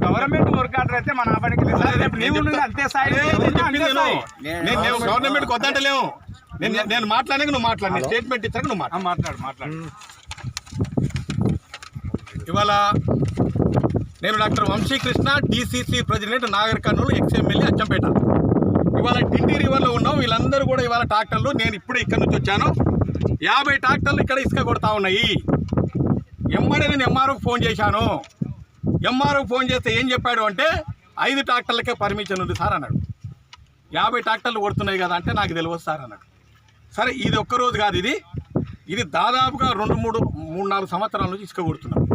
Government work order అయితే మన పనికి అంతే స్థాయి గవర్నమెంట్ వద్దంటలేము. నేను మాట్లాడాక నువ్వు మాట్లాడి స్టేట్మెంట్ ఇచ్చాక నువ్వు మాట్లాడు. ఇవాళ నేను doctor Vamshikrishna, DCC president, Nagarkurnool, ex MLA Achampet. ఇవాళ డిండి రివర్లో ఉన్నాం. వీళ్ళందరూ కూడా ఇవాళ ట్రాక్టర్లు, నేను ఇప్పుడే ఇక్కడ నుంచి వచ్చాను, 50 ట్రాక్టర్లు ఇక్కడ ఇసుక కొడతా ఉన్నాయి. ఎమ్మడే నేను ఎంఆర్ఓకి ఫోన్ చేశాను. ఎంఆర్ఓకి ఫోన్ చేస్తే ఏం చెప్పాడు అంటే 5 ట్రాక్టర్లకే పర్మిషన్ ఉంది సార్ అన్నాడు. 50 ట్రాక్టర్లు కొడుతున్నాయి కదా అంటే నాకు తెలియదు సార్ అన్నాడు. సరే, ఇది ఒక్కరోజు కాదు, ఇది దాదాపుగా 2-3-4 సంవత్సరాల నుంచి ఇసుక కొడుతున్నాం.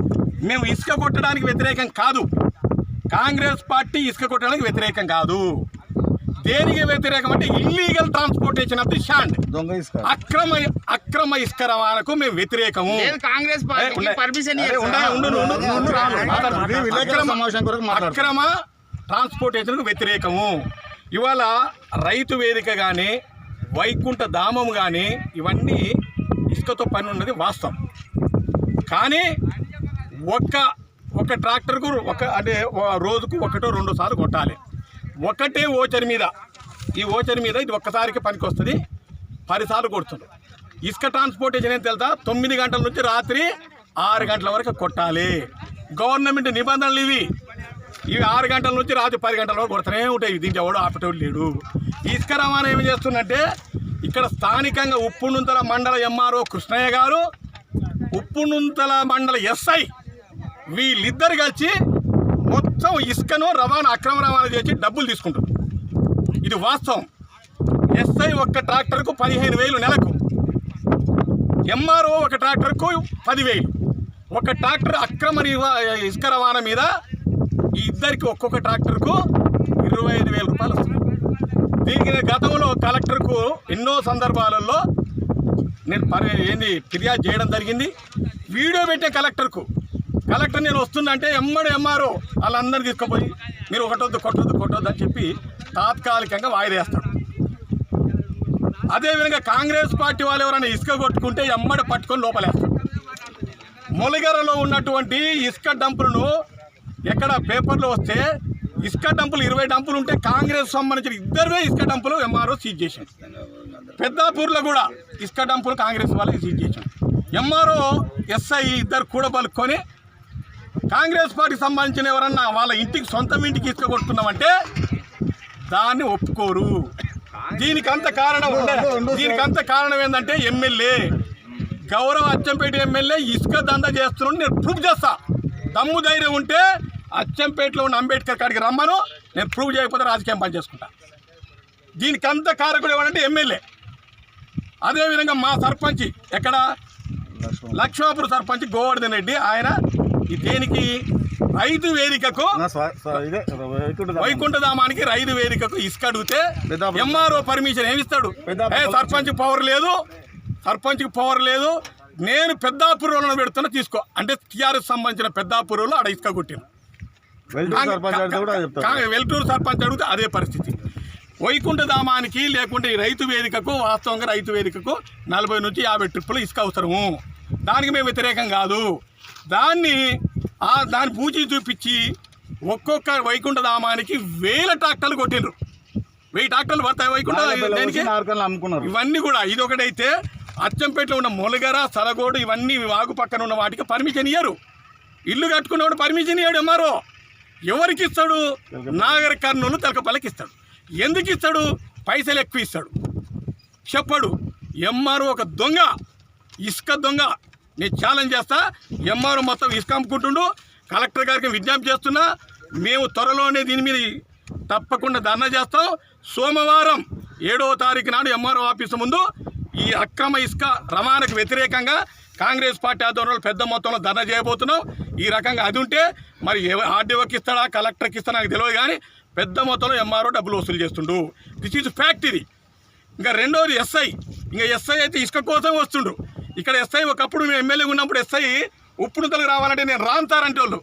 మేము ఇసుక కొట్టడానికి వ్యతిరేకం కాదు, కాంగ్రెస్ పార్టీ ఇసుక కొట్టడానికి వ్యతిరేకం కాదు. దేనికి వ్యతిరేకం అంటే illegal transportation of the sand, అక్రమ ఇసుక రవాణాకు మేము వ్యతిరేకము. అక్రమ ట్రాన్స్పోర్టేషన్కు వ్యతిరేకము. ఇవాళ రైతు వేదిక కానీ, వైకుంఠ ధామం కానీ, ఇవన్నీ ఇసుకతో పని ఉన్నది వాస్తవం. కానీ ఒక ట్రాక్టర్కు అంటే రోజుకు 1-2 సార్లు కొట్టాలి. ఒకటే ఓచర్ మీద, ఈ ఓచర్ మీద ఇది ఒక్కసారికి పనికి వస్తుంది, 10 సార్లు కొడుతుంది. ఇసుక ట్రాన్స్పోర్టేషన్ ఏం తెలుసా, 9 గంటల నుంచి రాత్రి 6 గంటల వరకు కొట్టాలి. గవర్నమెంట్ నిబంధనలు ఇవి 6 గంటల నుంచి రాత్రి 10 గంటల వరకు కొడుతూనే ఉంటాయి. దీంట్లో ఎవడో ఆపేటోడు లేడు. ఇసుక రవాణా ఏమి చేస్తుందంటే, ఇక్కడ స్థానికంగా ఉప్పునుంతల మండల ఎంఆర్ఓ కృష్ణయ్య గారు, ఉప్పునుంతల మండల SI వీళ్ళిద్దరు కలిసి మొత్తం ఇసుకను అక్రమ రవాణా చేసి డబ్బులు తీసుకుంటారు. ఇది వాస్తవం. SI ఒక్క ట్రాక్టర్కు 15,000 నెలకు, MRO ఒక ట్రాక్టర్కు 10,000. ఒక ట్రాక్టర్ అక్రమ ఇసుక రవాణా మీద ఈ ఇద్దరికి ఒక్కొక్క ట్రాక్టర్కు 25,000 రూపాయలు వస్తుంది. దీనికి గతంలో కలెక్టర్కు ఎన్నో సందర్భాలలో నేను ఫిర్యాదు చేయడం జరిగింది. వీడియో పెట్టే కలెక్టర్ నేను వస్తుందంటే MRO వాళ్ళందరినీ తీసుకుపోయి మీరు కొట్టొద్దు అని చెప్పి తాత్కాలికంగా వాయిదేస్తాడు. అదేవిధంగా కాంగ్రెస్ పార్టీ వాళ్ళు ఎవరైనా ఇసుక కొట్టుకుంటే పట్టుకొని లోపలేస్తాడు. మొలగరలో ఉన్నటువంటి ఇసుక డంపులను ఎక్కడ పేపర్లో వస్తే ఇసుక డంపులు 20 డంపులు ఉంటే కాంగ్రెస్ సంబంధించిన 2 ఇసుక డంపులు MRO సీజ్ చేశాడు. పెద్దాపూర్లో కూడా ఇసుక డంపులు కాంగ్రెస్ వాళ్ళకి సీజ్ చేశాడు. MRO SI ఇద్దరు కూడా పలుకొని కాంగ్రెస్ పార్టీకి సంబంధించిన ఎవరన్నా వాళ్ళ సొంత ఇంటికి ఇసుక కొట్టుకున్నామంటే దాన్ని ఒప్పుకోరు. దీనికంత కారణం ఏంటంటే ఎమ్మెల్యే, గౌరవ అచ్చంపేట ఎమ్మెల్యే ఇసుక దందా చేస్తున్నాడు. నేను ప్రూఫ్ చేస్తా. దమ్ము ధైర్యం ఉంటే అచ్చంపేటలో ఉన్న అంబేద్కర్ కాడికి రమ్మను, నేను ప్రూవ్ చేయకపోతే రాజకీయం పని చేసుకుంటా. దీనికంత కారకుడు ఎవరంటే ఎమ్మెల్యే. అదేవిధంగా మా సర్పంచ్ ఎక్కడ లక్ష్మాపూర్ సర్పంచ్ గోవర్ధన్ రెడ్డి, ఆయన దేనికి రైతు వేదికకు వైకుంఠ ధామానికి రైతు వేదికకు ఇసుక అడిగితే MRO పర్మిషన్ ఏమిస్తాడు? సర్పంచ్కి పవర్ లేదు, నేను పెద్దాపురంలో పెడుతున్నా తీసుకో అంటే TRS సంబంధించిన పెద్దాపురంలో ఆడ ఇసుక కొట్టిన వెల్టూరు సర్పంచ్ అడిగితే అదే పరిస్థితి. వైకుంఠ ధామానికి లేకుంటే ఈ రైతు వేదికకు, వాస్తవంగా రైతు వేదికకు 40 నుంచి 50 ట్రిప్పులు ఇసుక అవసరము. దానికి మేము వ్యతిరేకం కాదు. దాన్ని పూచి చూపించి ఒక్కొక్క వైకుంఠ ధామానికి 1000 ట్రాక్టర్లు కొట్టిండ్రు. 1000 ట్రాక్టర్లు పడతాయి వైకుంఠ. ఇవన్నీ కూడా ఇదొకటైతే అచ్చంపేటలో ఉన్న మొలగర, సలగోడు ఇవన్నీ వాగు పక్కన ఉన్న వాటికి పర్మిషన్ ఇయ్యరు. ఇల్లు కట్టుకున్నవాడు పర్మిషన్ ఇయ్యాడు MRO. ఎవరికి ఇస్తాడు? నాగర్ కర్నూలు తెలకపల్లికి ఇస్తాడు. ఎందుకు ఇస్తాడు? పైసలు ఎక్కువ ఇస్తాడు. చెప్పడు. MRO ఒక దొంగ, ఇసుక దొంగ. నేను ఛాలెంజ్ చేస్తా. MRO మొత్తం ఇసుక అమ్ముకుంటుండు. కలెక్టర్ గారికి విజ్ఞప్తి చేస్తున్నా, మేము త్వరలోనే దీని మీద తప్పకుండా ధర్నా చేస్తాం. సోమవారం 7వ తారీఖు నాడు MRO ఆఫీసు ముందు ఈ అక్రమ ఇసుక రవాణాకు వ్యతిరేకంగా కాంగ్రెస్ పార్టీ ఆధ్వర్యంలో పెద్ద మొత్తంలో ధర్నా చేయబోతున్నాం. ఈ రకంగా అది ఉంటే మరి RDOకి ఇస్తాడా, కలెక్టర్కి ఇస్తాడా నాకు తెలియదు, కానీ పెద్ద మొత్తంలో MRO డబ్బులు వసూలు చేస్తుండు. This is fact. ఇది ఇంకా రెండోది SI. ఇంకా SI అయితే ఇసుక కోసం వస్తుండ్రు. ఇక్కడ SI ఒకప్పుడు మేము ఎమ్మెల్యే ఉన్నప్పుడు SI ఉప్పునుంతలకు రావాలంటే నేను రాంతారంటే వాళ్ళు.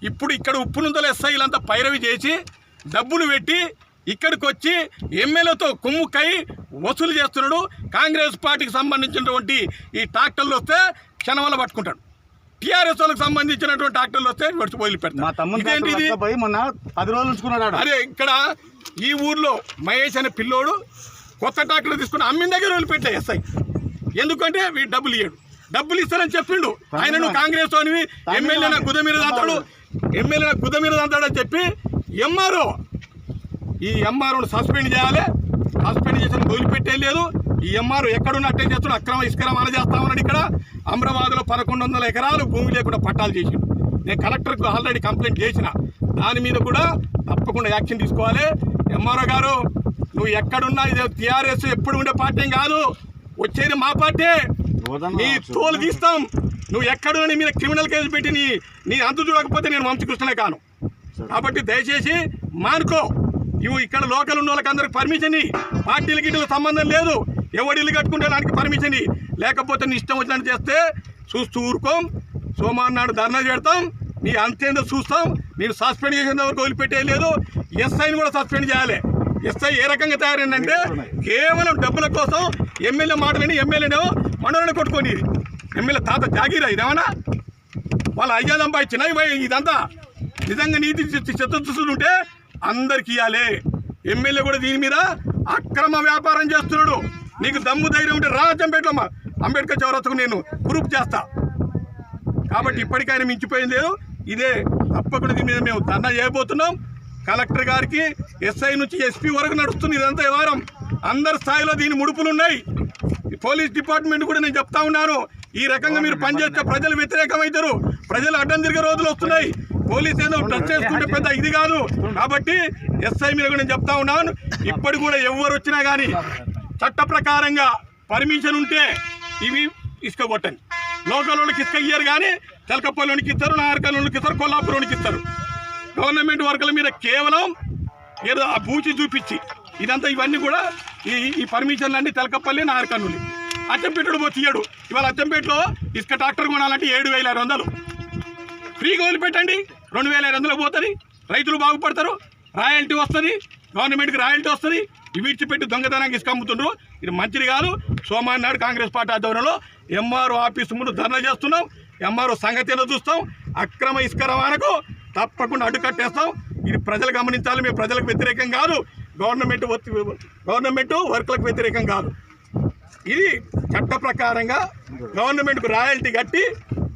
ఇప్పుడు ఇక్కడ ఉప్పునుంతల SIలంతా పైరవి చేసి డబ్బులు పెట్టి ఇక్కడికి వచ్చి ఎమ్మెల్యేతో కుమ్ముకై వసూలు చేస్తున్నాడు. కాంగ్రెస్ పార్టీకి సంబంధించినటువంటి ఈ ట్రాక్టర్లు వస్తే క్షణం వల్ల పట్టుకుంటాడు. టీఆర్ఎస్ వాళ్ళకి సంబంధించినటువంటి ట్రాక్టర్లు వస్తే వదిలిపెడతాం. మా తమ్ముడు ఇదేంటిది పోయి మొన్న 10 రోజులు ఉంచుకున్నాడు. అదే ఇక్కడ ఈ ఊర్లో మహేష్ అనే పిల్లోడు కొత్త ట్రాక్టర్ తీసుకుని అమ్మిన దగ్గర వదిలిపెట్టా ఎస్ఐ. ఎందుకంటే వీడు డబ్బులు ఇయ్యాడు, డబ్బులు ఇస్తారని చెప్పిండు. ఆయన నువ్వు కాంగ్రెస్ అని ఎమ్మెల్యే నా గుద మీద దంతాడు, ఎమ్మెల్యే నా గుద మీద దంతాడని చెప్పి ఈ ఎంఆర్ఓను సస్పెండ్ చేయాలి. సస్పెండ్ చేసిన వదిలిపెట్టే లేదు. ఈ ఎంఆర్ఓ ఎక్కడున్న అటెండ్ చేస్తున్నా అక్రమ ఇస్క్రమాలు చేస్తా ఉన్నాడు. ఇక్కడ అమరాబాద్లో 1100 ఎకరాలు భూమి లేకుండా పట్టాలు చేసిండు. నేను కలెక్టర్కు ఆల్రెడీ కంప్లైంట్ చేసిన, దాని మీద కూడా తప్పకుండా యాక్షన్ తీసుకోవాలి. ఎంఆర్ఓ గారు నువ్వు ఎక్కడున్నా, ఇది టీఆర్ఎస్ ఎప్పుడు ఉండే పార్టీ కాదు, వచ్చేది మా పార్టీ. నీ తోలు తీస్తాం. నువ్వు ఎక్కడున్నా నీ మీద క్రిమినల్ కేసు పెట్టి నీ అంతు చూడకపోతే నేను వంశకృష్ణనే కాను. కాబట్టి దయచేసి మానుకో. ఇవి ఇక్కడ లోకల్ ఉన్న వాళ్ళకి అందరికి పర్మిషన్, పార్టీలకి ఇట్లా సంబంధం లేదు. ఎవడు ఇల్లు కట్టుకుంటే దానికి పర్మిషన్, లేకపోతే నీ ఇష్టం వచ్చినట్టు చేస్తే చూస్తూ ఊరుకోం. సోమవారం నాడు ధర్నా పెడతాం, నీ అంతేందో చూస్తాం. నేను సస్పెండ్ చేసిన వరకు వదిలిపెట్టే లేదు. ఎస్ఐని కూడా సస్పెండ్ చేయాలి. ఎస్ఐ ఏ రకంగా తయారైందంటే కేవలం డబ్బుల కోసం ఎమ్మెల్యే మాట విని ఎమ్మెల్యేనేమో మనోళ్ళని కొట్టుకొని, ఎమ్మెల్యే తాత జాగీరా ఇదేమన్నా వాళ్ళ అయ్యా సంపాదించిన ఇదంతా నిజంగా నీతి చిత్తశుద్ధి అందరికి ఇవ్వాలి. ఎమ్మెల్యే కూడా దీని మీద అక్రమ వ్యాపారం చేస్తున్నాడు. నీకు దమ్ము ధైర్యం ఉంటే రా చంపేట్లమ్మా, అంబేద్కర్ చౌరస్తకు నేను ప్రూఫ్ చేస్తా. కాబట్టి ఇప్పటికైనా మించిపోయింది లేదు. ఇదే తప్పకుండా దీని మీద మేము ధర్నా చేయబోతున్నాం. కలెక్టర్ గారికి ఎస్ఐ నుంచి ఎస్పీ వరకు నడుస్తుంది ఇదంతా వ్యవహారం. అందరి స్థాయిలో దీని ముడుపులు ఉన్నాయి. పోలీస్ డిపార్ట్మెంట్ కూడా నేను చెప్తా ఉన్నాను, ఈ రకంగా మీరు పనిచేస్తే ప్రజలు వ్యతిరేకమవుతారు, ప్రజలు అడ్డం తిరిగే రోజులు వస్తున్నాయి. పోలీసు ఏదో టచ్ చేసుకుంటే పెద్ద ఇది కాదు. కాబట్టి ఎస్ఐ మీద కూడా నేను చెప్తా ఉన్నాను, ఇప్పటి కూడా ఎవరు వచ్చినా కానీ చట్ట ప్రకారంగా పర్మిషన్ ఉంటే ఇవి ఇసుక కొట్టండి. లోకల్ వాళ్ళకి ఇసుక ఇయ్యారు కానీ తెలకపల్లికి ఇస్తారు, నాగరికల్లోకి ఇస్తారు, కొల్లాపురంకి ఇస్తారు. గవర్నమెంట్ వర్కుల మీద కేవలం ఏదో ఆ బూచి చూపించి ఇదంతా ఇవన్నీ కూడా ఈ పర్మిషన్లు అన్నీ తెలకపల్లి, నాగరికల్లు. అచ్చంపేటలో పోయి తీయడు. ఇవాళ అచ్చంపేటలో ఇసుక ట్రాక్టర్ కొనాలంటే 7,500 ఫ్రీగా వదిలిపెట్టండి, 2,500 పోతుంది. రైతులు బాగుపడతారు, రాయల్టీ వస్తుంది, గవర్నమెంట్కి రాయల్టీ వస్తుంది. ఇవి ఇచ్చిపెట్టి దొంగతనానికి ఇసుక అమ్ముతుండ్రు. ఇది మంచిది కాదు. సోమవారం నాడు కాంగ్రెస్ పార్టీ ఆధ్వర్యంలో ఎంఆర్ఓ ఆఫీసు ముందు ధర్నా చేస్తున్నాం. ఎంఆర్ఓ సంగతిలో చూస్తాం. అక్రమ ఇసుక రవాణాకు తప్పకుండా అడ్డుకట్టేస్తాం. ఇది ప్రజలు గమనించాలి. మేము ప్రజలకు వ్యతిరేకం కాదు, గవర్నమెంట్ వర్కులకు వ్యతిరేకం కాదు. ఇది చట్ట ప్రకారంగా గవర్నమెంట్కు రాయల్టీ కట్టి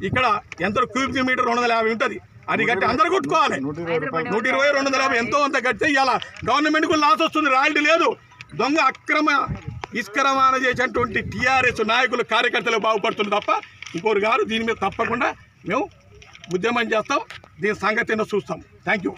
ఇక్కడ ఎంత క్యూబిక్ మీటర్ 250 ఉంటుంది, అది కట్టి అందరూ కొట్టుకోవాలి. 120, 250 ఎంతో అంత కడితే ఇవాళ గవర్నమెంట్కు లాస్ వస్తుంది, రాయల్టీ లేదు. దొంగ అక్రమ ఇసుక రవాణా చేసేటువంటి టీఆర్ఎస్ నాయకులు, కార్యకర్తలు బాగుపడుతుంది తప్ప ఇంకోరు కాదు. దీని మీద తప్పకుండా మేము ఉద్యమం చేస్తాం. దీని సంగతి చూస్తాం. Thank you.